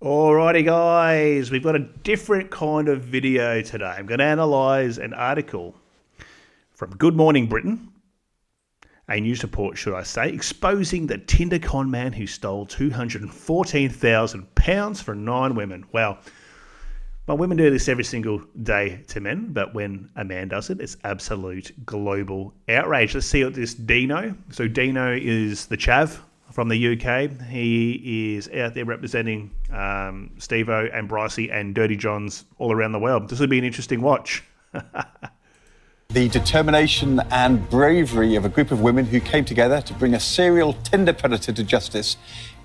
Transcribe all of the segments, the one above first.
Alrighty guys, we've got a different kind of video today. I'm going to analyse an article from Good Morning Britain, a news report should I say, exposing the Tinder con man who stole £214,000 from 9 women. Well, women do this every single day to men, but when a man does it, it's absolute global outrage. Let's see what this Dino. So Dino is the chav from the UK. He is out there representing Steve-O and Brycey and Dirty Johns all around the world. This will be an interesting watch. The determination and bravery of a group of women who came together to bring a serial Tinder predator to justice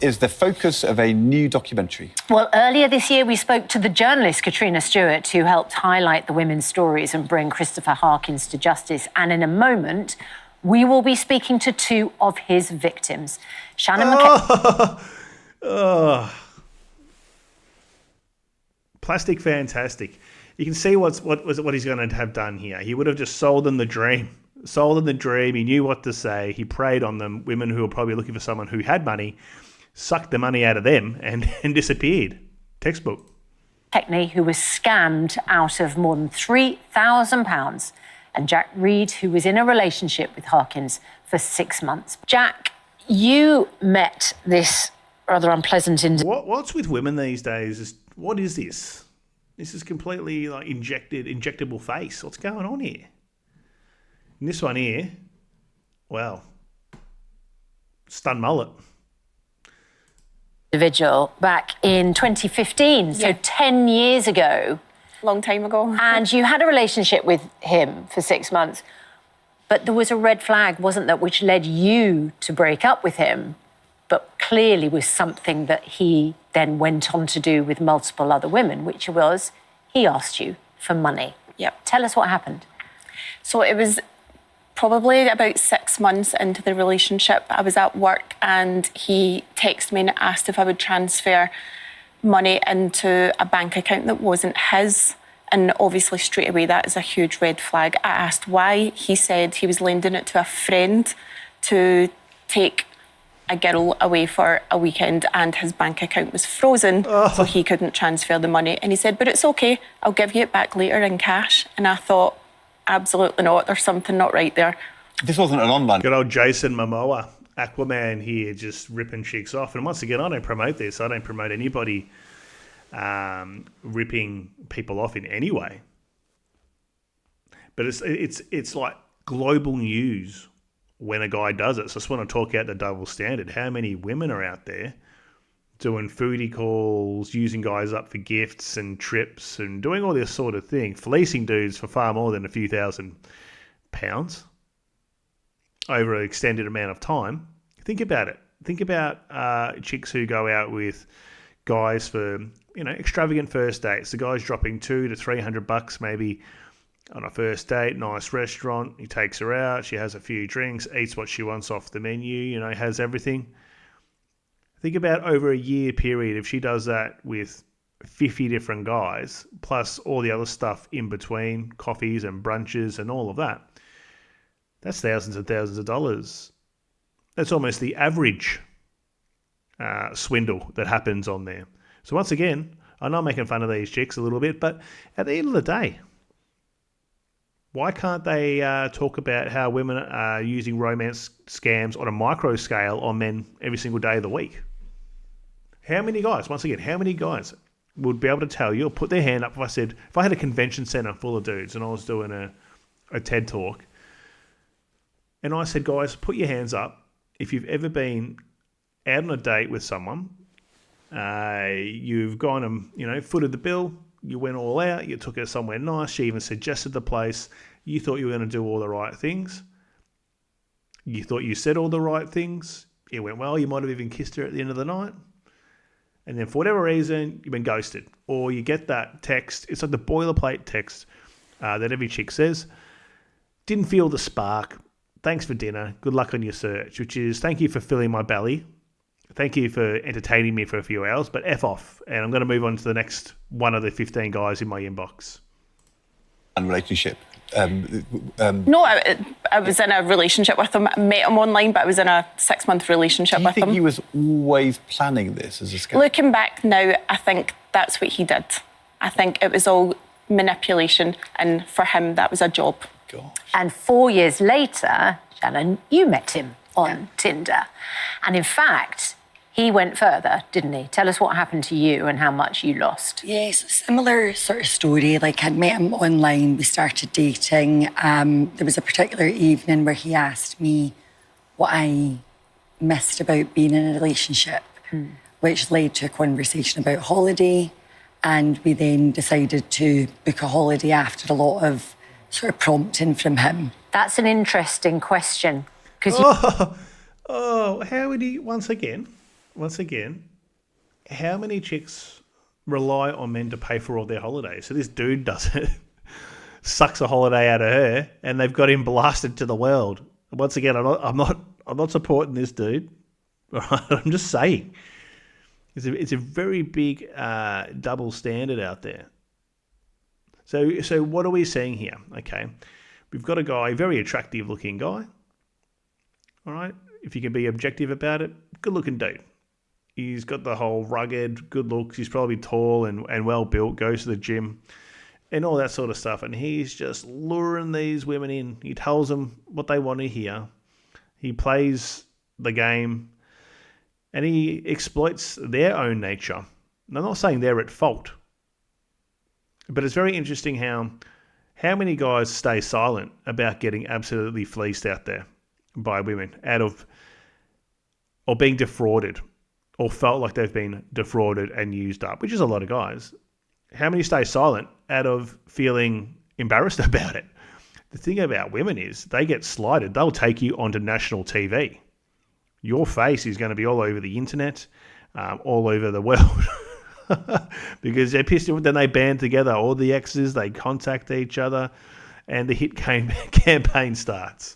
is the focus of a new documentary. Well, earlier this year, we spoke to the journalist Katrina Stewart, who helped highlight the women's stories and bring Christopher Harkins to justice. And in a moment, we will be speaking to 2 of his victims. Shannon Plastic fantastic. You can see what he's going to have done here. He would have just sold them the dream. He knew what to say. He preyed on them, women who were probably looking for someone who had money, sucked the money out of them and disappeared. Textbook. McKechnie, who was scammed out of more than £3,000, and Jack Reed, who was in a relationship with Harkins for 6 months. Jack, you met this rather unpleasant individual. What's with women these days? What is this? This is completely like injectable face. What's going on here? And this one here, well, stun mullet. Individual back in 2015, so 10 years ago. Long time ago. And you had a relationship with him for 6 months, but there was a red flag, wasn't there, which led you to break up with him, but clearly was something that he then went on to do with multiple other women, which was he asked you for money. Yep. Tell us what happened. So it was probably about 6 months into the relationship. I was at work and he texted me and asked if I would transfer money into a bank account that wasn't his. And obviously straight away that is a huge red flag. I asked why. He said he was lending it to a friend to take a girl away for a weekend and his bank account was frozen, so he couldn't transfer the money. And he said, but it's okay, I'll give you it back later in cash. And I thought, absolutely not, there's something not right there. This wasn't an online. Good old Jason Momoa, Aquaman here, just ripping chicks off. And once again, I don't promote this. I don't promote anybody ripping people off in any way. But it's like global news when a guy does it. So I just want to talk out the double standard. How many women are out there doing foodie calls, using guys up for gifts and trips and doing all this sort of thing, fleecing dudes for far more than a few £1,000s over an extended amount of time. Think about it. Think about chicks who go out with guys for, extravagant first dates. The guy's dropping $200 to $300 maybe on a first date, nice restaurant. He takes her out. She has a few drinks, eats what she wants off the menu, has everything. Think about over a year period, if she does that with 50 different guys, plus all the other stuff in between, coffees and brunches and all of that. That's thousands and thousands of dollars. That's almost the average swindle that happens on there. So once again, I know I'm making fun of these chicks a little bit, but at the end of the day, why can't they talk about how women are using romance scams on a micro scale on men every single day of the week? How many guys would be able to tell you or put their hand up if I had a convention center full of dudes and I was doing a TED talk and I said, guys, put your hands up if you've ever been out on a date with someone, you've gone and, footed the bill, you went all out, you took her somewhere nice, she even suggested the place, you thought you were going to do all the right things, you thought you said all the right things, it went well, you might have even kissed her at the end of the night, and then for whatever reason, you've been ghosted, or you get that text, it's like the boilerplate text that every chick says, didn't feel the spark, thanks for dinner, good luck on your search, which is thank you for filling my belly, thank you for entertaining me for a few hours, but F off. And I'm going to move on to the next one of the 15 guys in my inbox. And relationship. No, I was in a relationship with him. I met him online, but I was in a 6-month relationship Do you with think him. he was always planning this as a scam? Looking back now, I think that's what he did. I think it was all manipulation, and for him, that was a job. Gosh. And 4 years later, Shannon, you met him on Tinder. And in fact, he went further, didn't he? Tell us what happened to you and how much you lost. Yes, similar sort of story. Like, I'd met him online, we started dating. There was a particular evening where he asked me what I missed about being in a relationship, which led to a conversation about holiday. And we then decided to book a holiday after a lot of sort of prompting from him. That's an interesting question. Because How would he, once again, how many chicks rely on men to pay for all their holidays? So this dude does it, sucks a holiday out of her, and they've got him blasted to the world. Once again, I'm not supporting this dude. I'm just saying, it's a very big double standard out there. So what are we seeing here? Okay, we've got a guy, very attractive looking guy. All right, if you can be objective about it, good looking dude. He's got the whole rugged, good looks. He's probably tall and well built, goes to the gym and all that sort of stuff. And he's just luring these women in. He tells them what they want to hear. He plays the game and he exploits their own nature. And I'm not saying they're at fault, but it's very interesting how many guys stay silent about getting absolutely fleeced out there by women or being defrauded, or felt like they've been defrauded and used up, which is a lot of guys. How many stay silent out of feeling embarrassed about it? The thing about women is they get slighted. They'll take you onto national TV. Your face is going to be all over the internet, all over the world, because they're pissed. Then they band together, all the exes, they contact each other, and the hit campaign starts.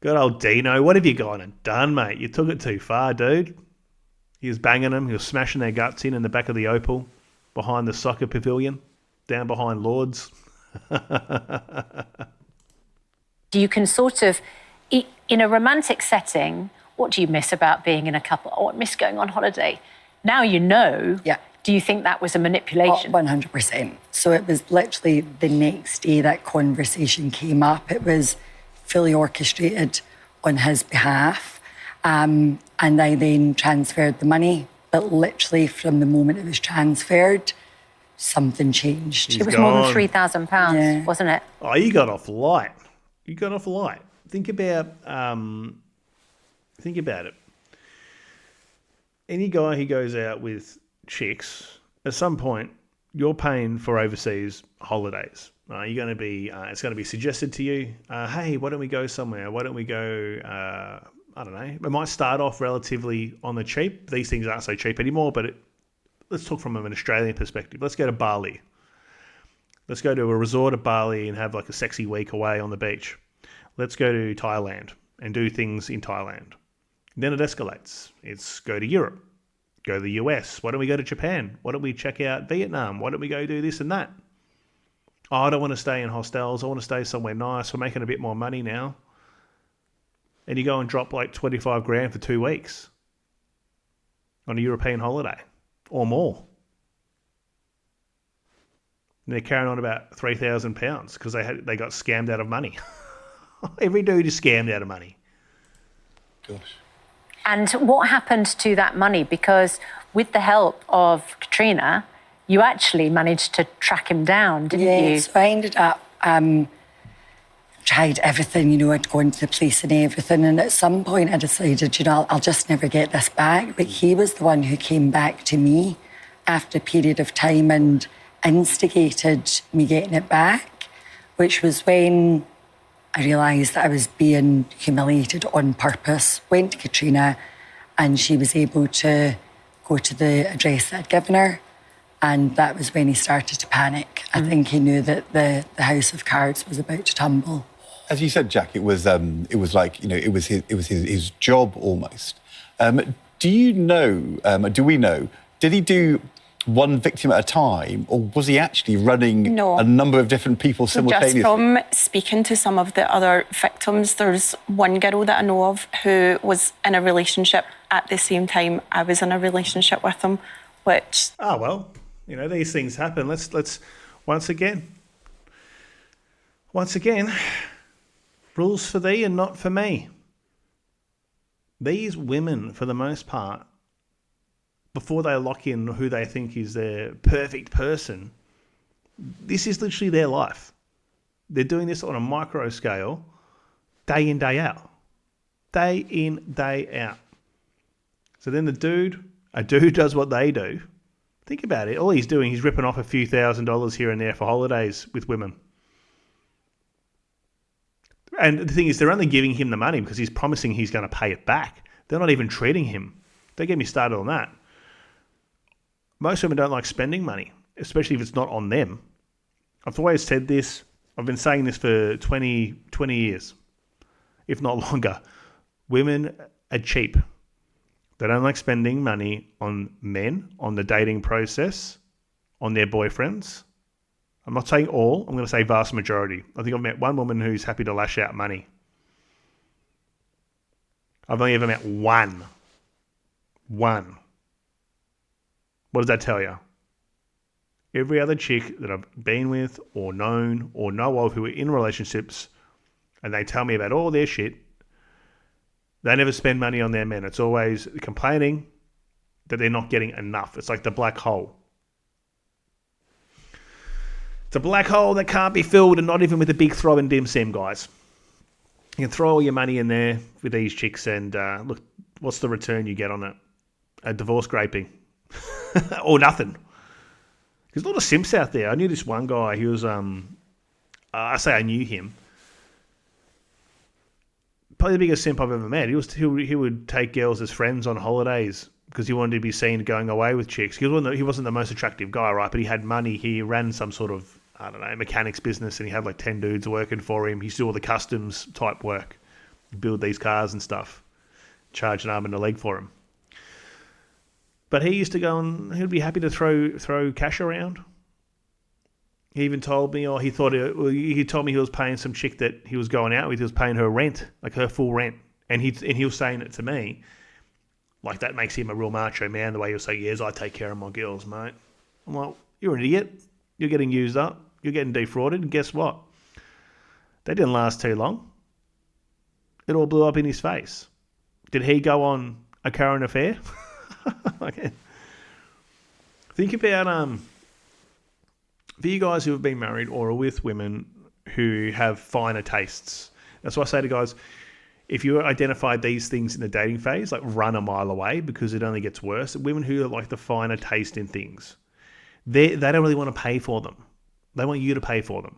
Good old Dino, what have you gone and done, mate? You took it too far, dude. He was banging them. He was smashing their guts in the back of the Opal, behind the soccer pavilion, down behind Lord's. you can sort of, in a romantic setting, what do you miss about being in a couple? Oh, I miss going on holiday. Now you know. Yeah. Do you think that was a manipulation? 100%. So it was literally the next day that conversation came up. It was fully orchestrated on his behalf. And I then transferred the money. But literally from the moment it was transferred, something changed. It was more than £3,000, wasn't it? Oh, you got off light. Think about it. Any guy who goes out with chicks, at some point, you're paying for overseas holidays. You're going to be. It's going to be suggested to you. Hey, why don't we go somewhere? Why don't we go? I don't know. It might start off relatively on the cheap. These things aren't so cheap anymore. But let's talk from an Australian perspective. Let's go to Bali. Let's go to a resort at Bali and have like a sexy week away on the beach. Let's go to Thailand and do things in Thailand. Then it escalates. It's go to Europe, go to the US. Why don't we go to Japan? Why don't we check out Vietnam? Why don't we go do this and that? Oh, I don't want to stay in hostels. I want to stay somewhere nice. We're making a bit more money now. And you go and drop like 25 grand for 2 weeks on a European holiday or more. And they're carrying on about £3,000 because they got scammed out of money. Every dude is scammed out of money. Gosh. And what happened to that money? Because with the help of Katrina, you actually managed to track him down, didn't you? So I ended up, tried everything, I'd gone to the place and everything. And at some point I decided, I'll just never get this back. But he was the one who came back to me after a period of time and instigated me getting it back, which was when I realised that I was being humiliated on purpose. Went to Katrina and she was able to go to the address that I'd given her. And that was when he started to panic. I think he knew that the house of cards was about to tumble. As you said, Jack, it was like, it was his job almost. Do we know, did he do one victim at a time, or was he actually running No. a number of different people So simultaneously? just from speaking to some of the other victims, there's one girl that I know of who was in a relationship at the same time I was in a relationship with him, which... Oh, well, these things happen. Let's once again, rules for thee and not for me. These women, for the most part, before they lock in who they think is their perfect person, this is literally their life. They're doing this on a micro scale, day in, day out. Day in, day out. So then a dude does what they do. Think about it. All he's doing, he's ripping off a few $1,000s here and there for holidays with women. And the thing is, they're only giving him the money because he's promising he's going to pay it back. They're not even treating him. Don't get me started on that. Most women don't like spending money, especially if it's not on them. I've always said this. I've been saying this for 20 years, if not longer. Women are cheap. They don't like spending money on men, on the dating process, on their boyfriends. I'm not saying all. I'm going to say vast majority. I think I've met one woman who's happy to lash out money. I've only ever met one. One. What does that tell you? Every other chick that I've been with or known or know of who are in relationships and they tell me about all their shit, they never spend money on their men. It's always complaining that they're not getting enough. It's like the black hole. It's a black hole that can't be filled, and not even with a big throbbing dim sim, guys. You can throw all your money in there with these chicks and look, what's the return you get on it? A divorce scraping. Or nothing. There's a lot of simps out there. I knew this one guy. He was, I say I knew him. Probably the biggest simp I've ever met. He would take girls as friends on holidays because he wanted to be seen going away with chicks. He wasn't the most attractive guy, right? But he had money. He ran some sort of, I don't know, mechanics business, and he had like 10 dudes working for him. He used to do all the customs type work, build these cars and stuff, charge an arm and a leg for him. But he used to go and he'd be happy to throw cash around. He even told me, he told me he was paying some chick that he was going out with. He was paying her rent, like her full rent, and he was saying it to me, like that makes him a real macho man. The way he'll say, "Yes, I take care of my girls, mate." I'm like, you're an idiot. You're getting used up. You're getting defrauded, and guess what? They didn't last too long. It all blew up in his face. Did he go on a current affair? Okay. Think about for you guys who have been married or are with women who have finer tastes. That's why I say to guys, if you identify these things in the dating phase, like run a mile away because it only gets worse. Women who are like the finer taste in things, they don't really want to pay for them. They want you to pay for them.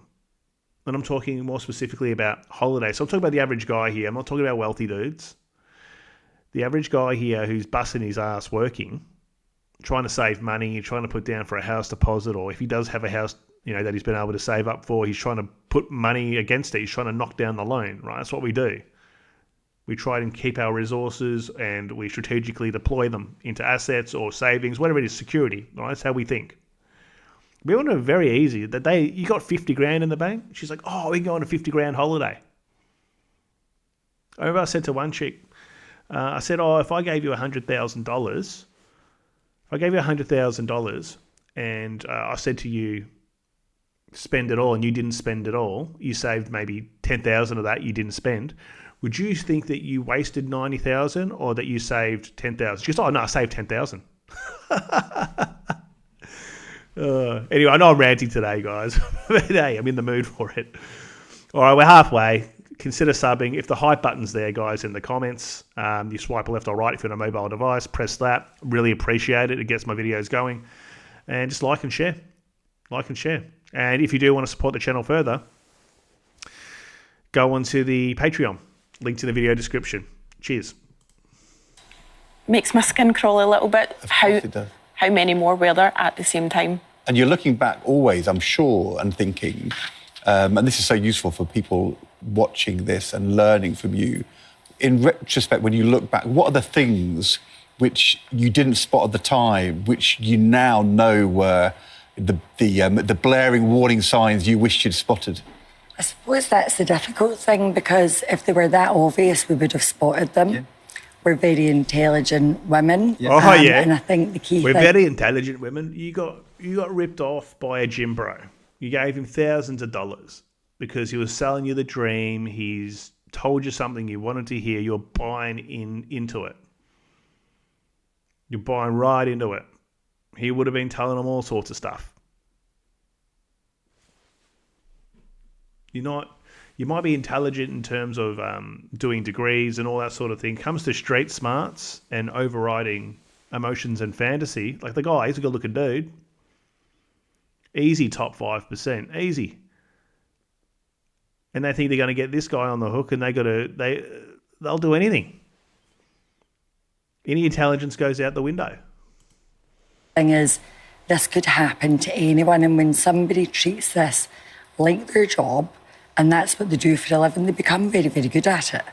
And I'm talking more specifically about holidays. So I'm talking about the average guy here. I'm not talking about wealthy dudes. The average guy here who's busting his ass working, trying to save money, trying to put down for a house deposit, or if he does have a house, that he's been able to save up for, he's trying to put money against it. He's trying to knock down the loan, right? That's what we do. We try and keep our resources and we strategically deploy them into assets or savings, whatever it is, security, right? That's how we think. We want to very easy that you got 50 grand in the bank. She's like, we can go on a 50 grand holiday. I remember I said to one chick, I said, if I gave you $100,000, and I said to you, spend it all, and you didn't spend it all, you saved maybe 10,000 of that you didn't spend, would you think that you wasted 90,000 or that you saved 10,000? She goes, no, I saved 10,000. Anyway, I know I'm ranting today, guys, but hey, I'm in the mood for it. All right, we're halfway. Consider subbing. If the hype button's there, guys, in the comments, you swipe left or right if you're on a mobile device, press that. Really appreciate it. It gets my videos going. And just like and share. Like and share. And if you do want to support the channel further, go onto the Patreon. Link to the video description. Cheers. Makes my skin crawl a little bit. How many more were there at the same time? And you're looking back always, I'm sure, and thinking, and this is so useful for people watching this and learning from you. In retrospect, when you look back, what are the things which you didn't spot at the time, which you now know were the blaring warning signs you wished you'd spotted? I suppose that's the difficult thing, because if they were that obvious, we would have spotted them. Yeah. We're very intelligent women. Yeah. Oh, yeah. And I think the key We're thing... very intelligent women. You got ripped off by a gym bro. You gave him thousands of dollars because he was selling you the dream. He's told you something you wanted to hear. You're buying into it. You're buying right into it. He would have been telling him all sorts of stuff. You might be intelligent in terms of doing degrees and all that sort of thing. Comes to street smarts and overriding emotions and fantasy. Like the guy, he's a good-looking dude. Easy top 5%. Easy. And they think they're going to get this guy on the hook, and they'll do anything. Any intelligence goes out the window. Thing is, this could happen to anyone, and when somebody treats this like their job, and that's what they do for a living, they become very, very good at it.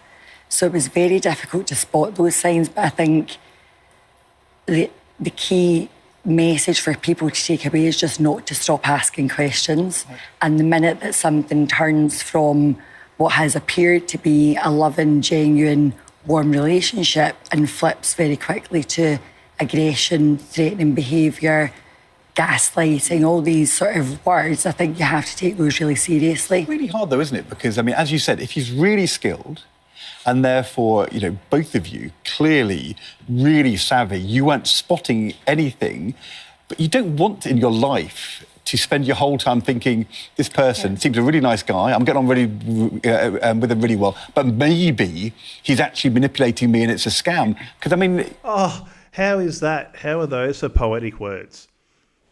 So it was very difficult to spot those signs, but I think the key message for people to take away is just not to stop asking questions. Right. And the minute that something turns from what has appeared to be a loving, genuine, warm relationship and flips very quickly to aggression, threatening behaviour, gaslighting, all these sort of words, I think you have to take those really seriously. Really hard though, isn't it? Because, I mean, as you said, if he's really skilled and therefore, you know, both of you clearly really savvy, you weren't spotting anything, but you don't want in your life to spend your whole time thinking, this person seems a really nice guy, I'm getting on really with him really well, but maybe he's actually manipulating me and it's a scam. Because, I mean... Oh, how is that? How are those for poetic words?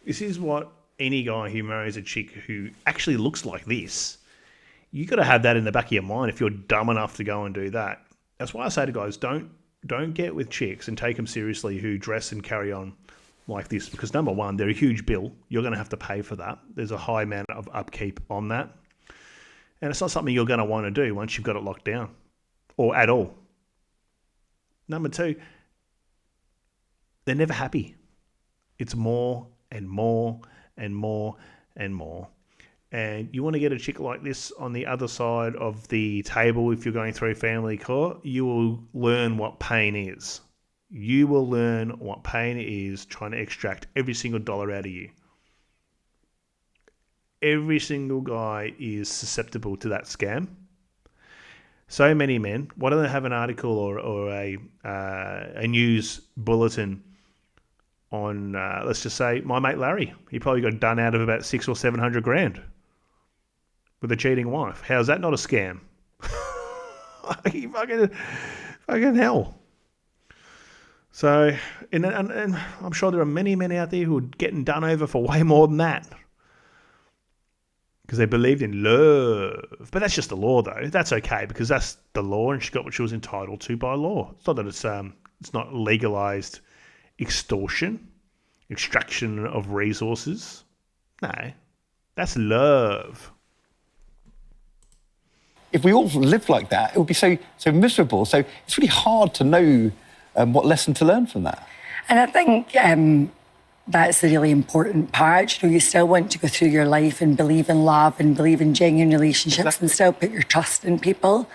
This is what any guy who marries a chick who actually looks like this, you got to have that in the back of your mind if you're dumb enough to go and do that. That's why I say to guys, don't get with chicks and take them seriously who dress and carry on like this, because number one, they're a huge bill. You're going to have to pay for that. There's a high amount of upkeep on that. And it's not something you're going to want to do once you've got it locked down or at all. Number two, they're never happy. It's more and more and more and more. And you want to get a chick like this on the other side of the table if you're going through family court, you will learn what pain is. You will learn what pain is trying to extract every single dollar out of you. Every single guy is susceptible to that scam. So many men, why don't they have an article or a news bulletin on, let's just say, my mate Larry? He probably got done out of about $600,000 or $700,000 with a cheating wife. How's that not a scam? fucking hell. So, and I'm sure there are many men out there who are getting done over for way more than that because they believed in love. But that's just the law, though. That's okay because that's the law, and she got what she was entitled to by law. It's not that it's not legalized extortion, extraction of resources. No, that's love. If we all lived like that, it would be so miserable. So it's really hard to know what lesson to learn from that. And I think that's the really important part. You know, you still want to go through your life and believe in love and believe in genuine relationships and still put your trust in people.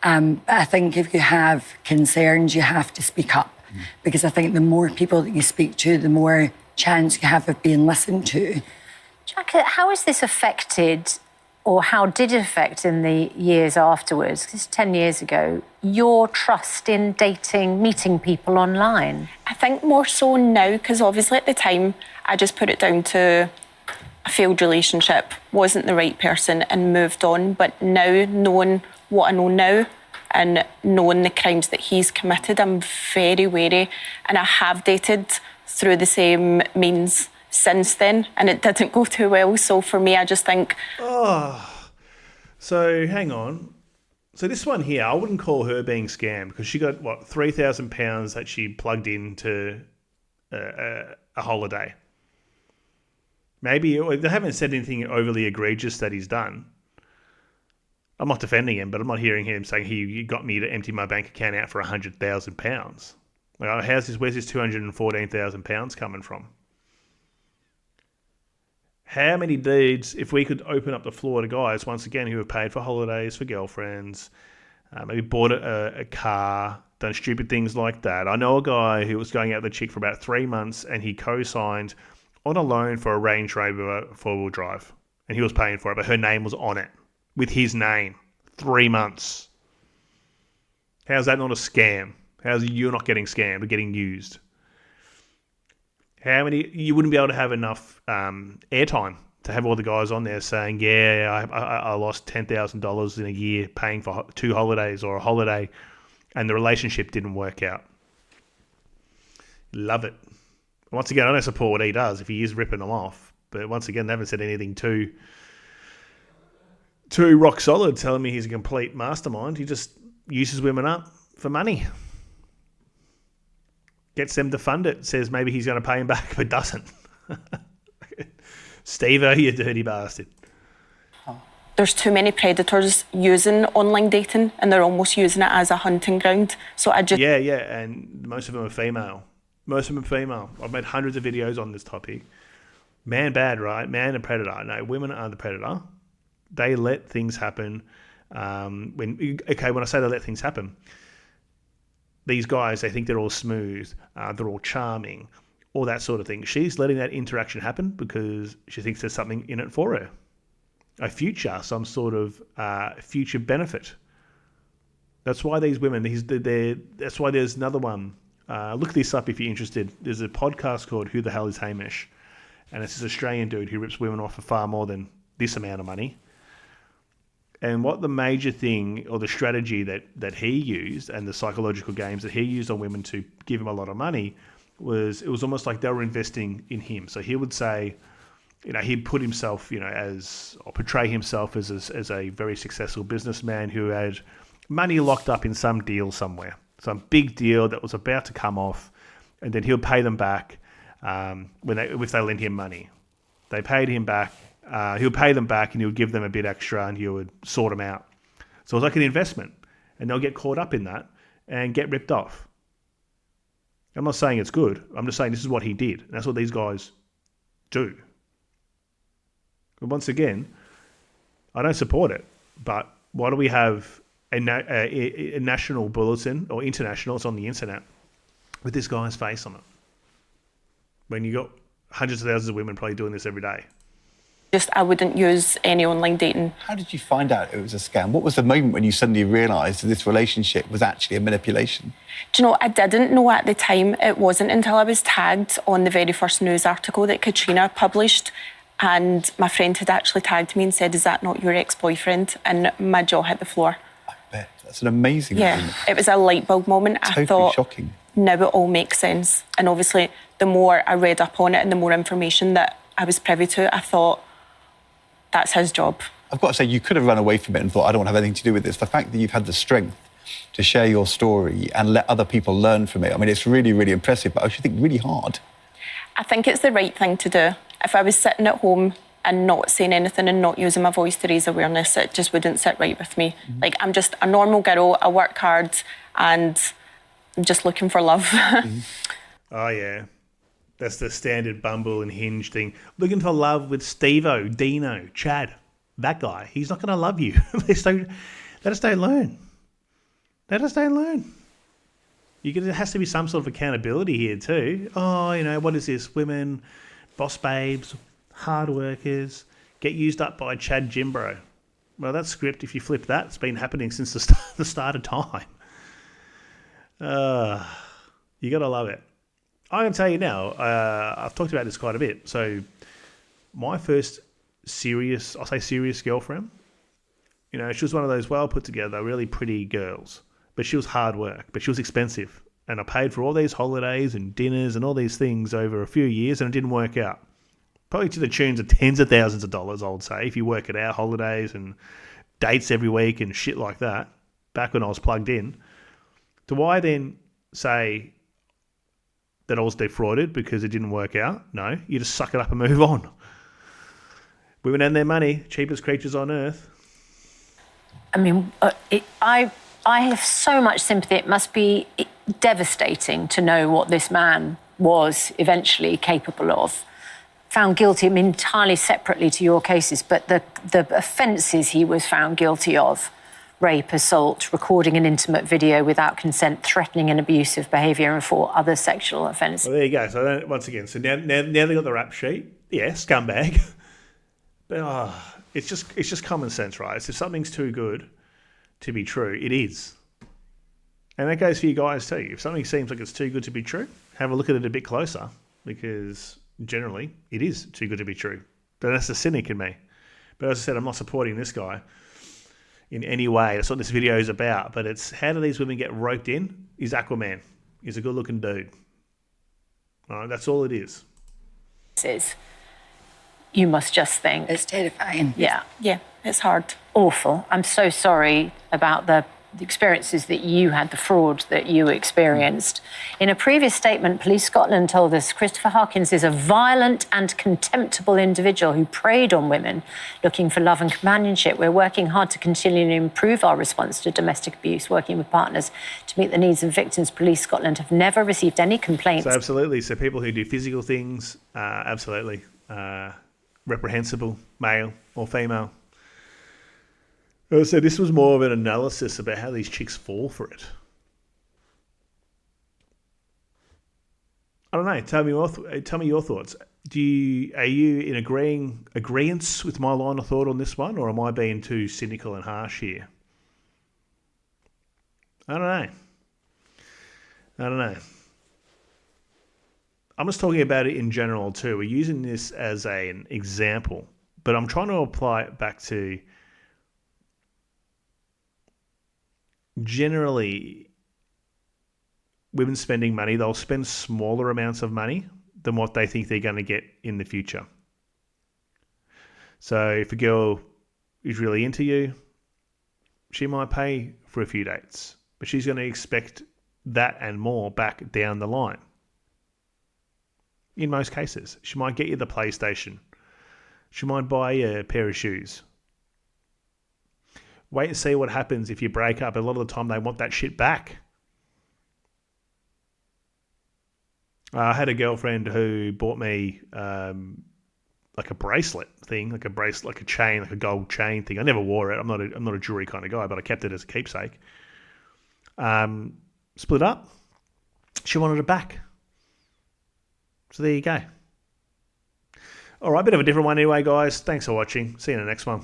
But I think if you have concerns, you have to speak up. Because I think the more people that you speak to, the more chance you have of being listened to. Jack, how has this affected, or how did it affect in the years afterwards, because 10 years ago, your trust in dating, meeting people online? I think more so now, because obviously at the time, I just put it down to a failed relationship, wasn't the right person and moved on. But now, knowing what I know now, and knowing the crimes that he's committed, I'm very wary. And I have dated through the same means since then, and it didn't go too well. So for me, I just think... Oh, so hang on. So this one here, I wouldn't call her being scammed because she got, what, £3,000 that she plugged into a holiday. Maybe they haven't said anything overly egregious that he's done. I'm not defending him, but I'm not hearing him saying he got me to empty my bank account out for £100,000. Like, where's this £214,000 coming from? How many dudes, if we could open up the floor to guys, once again, who have paid for holidays for girlfriends, maybe bought a car, done stupid things like that. I know a guy who was going out with a chick for about 3 months and he co-signed on a loan for a Range Rover 4-wheel drive. And he was paying for it, but her name was on it with his name. 3 months. How's that not a scam? How's you not getting scammed or getting used? How many? You wouldn't be able to have enough airtime to have all the guys on there saying, "Yeah, I lost $10,000 in a year paying for 2 holidays or a holiday, and the relationship didn't work out." Love it. Once again, I don't support what he does if he is ripping them off, but once again, they haven't said anything too rock solid, telling me he's a complete mastermind. He just uses women up for money. Gets them to fund it, says maybe he's going to pay him back, but doesn't. Steve-o, you dirty bastard. There's too many predators using online dating and they're almost using it as a hunting ground. So I just... Yeah, and most of them are female. I've made hundreds of videos on this topic. Man bad, right? Man a predator. No, women are the predator. They let things happen. When I say they let things happen, these guys, they think they're all smooth, they're all charming, all that sort of thing. She's letting that interaction happen because she thinks there's something in it for her. A future, some sort of future benefit. That's why these women, that's why there's another one. Look this up if you're interested. There's a podcast called Who the Hell is Hamish? And it's this Australian dude who rips women off for far more than this amount of money. And what the major thing or the strategy that he used and the psychological games that he used on women to give him a lot of money was, it was almost like they were investing in him. So he would say, he'd put himself, or portray himself as a very successful businessman who had money locked up in some deal somewhere, some big deal that was about to come off, and then he'll pay them back if they lend him money. They paid him back. He'll pay them back and he'll give them a bit extra and he would sort them out. So it's like an investment and they'll get caught up in that and get ripped off. I'm not saying it's good. I'm just saying this is what he did. And that's what these guys do. But once again, I don't support it. But why do we have a national bulletin or international, it's on the internet, with this guy's face on it? When you got hundreds of thousands of women probably doing this every day. I wouldn't use any online dating. How did you find out it was a scam? What was the moment when you suddenly realised that this relationship was actually a manipulation? Do you know, I didn't know at the time. It wasn't until I was tagged on the very first news article that Katrina published, and my friend had actually tagged me and said, "Is that not your ex-boyfriend?" And my jaw hit the floor. I bet. That's an amazing moment. It was a light bulb moment. Totally I thought, shocking. Now it all makes sense. And obviously, the more I read up on it and the more information that I was privy to, I thought, that's his job. I've got to say, you could have run away from it and thought, I don't want to have anything to do with this. The fact that you've had the strength to share your story and let other people learn from it, I mean, it's really, really impressive, but I should think really hard. I think it's the right thing to do. If I was sitting at home and not saying anything and not using my voice to raise awareness, it just wouldn't sit right with me. Mm-hmm. Like, I'm just a normal girl, I work hard, and I'm just looking for love. Mm-hmm. Oh, yeah. That's the standard Bumble and Hinge thing. Looking for love with Steve-o, Dino, Chad. That guy. He's not going to love you. They just don't learn. There has to be some sort of accountability here too. Oh, what is this? Women, boss babes, hard workers, get used up by Chad Jimbro. Well, that script, if you flip that, it's been happening since the start of time. You got to love it. I can tell you now, I've talked about this quite a bit. So my first serious girlfriend, she was one of those well put together, really pretty girls, but she was hard work, but she was expensive. And I paid for all these holidays and dinners and all these things over a few years and it didn't work out. Probably to the tunes of tens of thousands of dollars, I would say, if you work it out, holidays and dates every week and shit like that, back when I was plugged in. Do I then say that I was defrauded because it didn't work out? No, you just suck it up and move on. Women and their money, cheapest creatures on earth. I mean, I have so much sympathy. It must be devastating to know what this man was eventually capable of. Found guilty, I mean, entirely separately to your cases, but the offences he was found guilty of, rape, assault, recording an intimate video without consent, threatening and abusive behaviour, and 4 other sexual offences. Well, there you go. So once again, so now they got the rap sheet. Yeah, scumbag. But it's just common sense, right? So if something's too good to be true, it is. And that goes for you guys too. If something seems like it's too good to be true, have a look at it a bit closer, because generally it is too good to be true. But that's the cynic in me. But as I said, I'm not supporting this guy in any way. That's what this video is about. But it's, how do these women get roped in? He's Aquaman. He's a good-looking dude. All right, that's all it is. You must just think... It's terrifying. Yeah. Yeah, it's hard. Awful. I'm so sorry about the experiences that you had, the fraud that you experienced. In a previous statement, Police Scotland told us Christopher Harkins is a violent and contemptible individual who preyed on women looking for love and companionship. We're working hard to continually improve our response to domestic abuse, working with partners to meet the needs of victims. Police Scotland have never received any complaints. So absolutely. So people who do physical things, absolutely. Reprehensible, male or female. So this was more of an analysis about how these chicks fall for it. I don't know. Tell me your thoughts. Are you in agreeance with my line of thought on this one, or am I being too cynical and harsh here? I don't know. I'm just talking about it in general too. We're using this as an example, but I'm trying to apply it back to generally women spending money. They'll spend smaller amounts of money than what they think they're going to get in the future. So if a girl is really into you, she might pay for a few dates, but she's going to expect that and more back down the line. In most cases, she might get you the PlayStation. She might buy you a pair of shoes. Wait and see what happens if you break up. A lot of the time they want that shit back. I had a girlfriend who bought me like a bracelet thing, like a chain, like a gold chain thing. I never wore it. I'm not a jewelry kind of guy, but I kept it as a keepsake. Split up. She wanted it back. So there you go. All right, bit of a different one anyway, guys. Thanks for watching. See you in the next one.